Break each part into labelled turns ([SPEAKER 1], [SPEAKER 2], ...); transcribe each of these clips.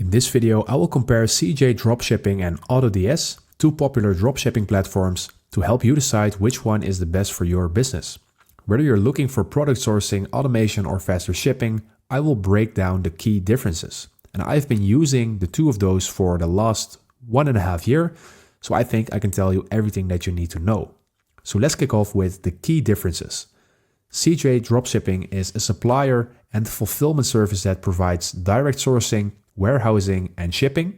[SPEAKER 1] In this video, I will compare CJ Dropshipping and AutoDS, two popular dropshipping platforms, to help you decide which one is the best for your business. Whether you're looking for product sourcing, automation, or faster shipping, I will break down the key differences. And I've been using the two of those for the last 1.5 years, so I think I can tell you everything that you need to know. So let's kick off with the key differences. CJ Dropshipping is a supplier and fulfillment service that provides direct sourcing, warehousing, and shipping,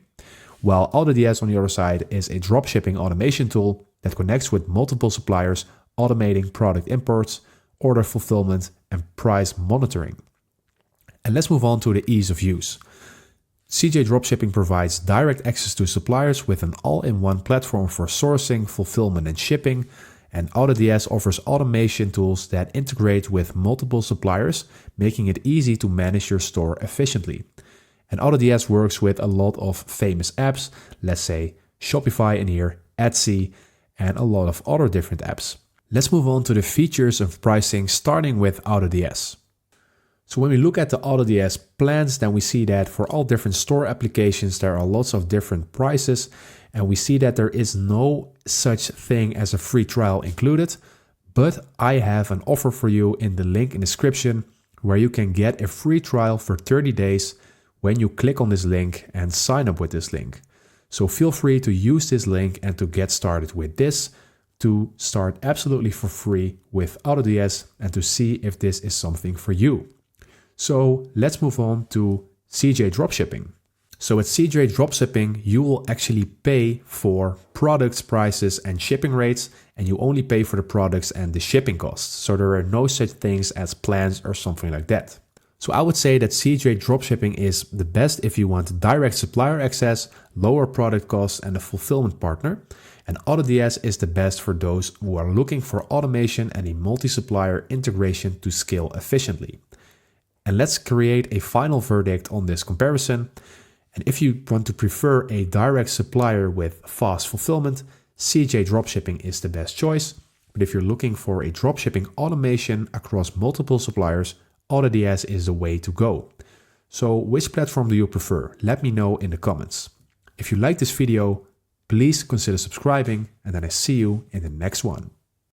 [SPEAKER 1] while AutoDS on the other side is a dropshipping automation tool that connects with multiple suppliers, automating product imports, order fulfillment, and price monitoring. And let's move on to the ease of use. CJ Dropshipping provides direct access to suppliers with an all-in-one platform for sourcing, fulfillment, and shipping, and AutoDS offers automation tools that integrate with multiple suppliers, making it easy to manage your store efficiently. And AutoDS works with a lot of famous apps, let's say Shopify in here, Etsy, and a lot of other different apps. Let's move on to the features of pricing, starting with AutoDS. So when we look at the AutoDS plans, then we see that for all different store applications, there are lots of different prices, and we see that there is no such thing as a free trial included, but I have an offer for you in the link in the description where you can get a free trial for 30 days when you click on this link and sign up with this link. So feel free to use this link and to get started with this, to start absolutely for free with AutoDS and to see if this is something for you. So let's move on to CJ Dropshipping. So at CJ Dropshipping, you will actually pay for products, prices, and shipping rates, and you only pay for the products and the shipping costs. So there are no such things as plans or something like that. So I would say that CJ Dropshipping is the best if you want direct supplier access, lower product costs, and a fulfillment partner. And AutoDS is the best for those who are looking for automation and a multi-supplier integration to scale efficiently. And let's create a final verdict on this comparison. And if you want to prefer a direct supplier with fast fulfillment, CJ Dropshipping is the best choice. But if you're looking for a dropshipping automation across multiple suppliers, AutoDS is the way to go. So which platform do you prefer? Let me know in the comments. If you like this video, please consider subscribing, and then I see you in the next one.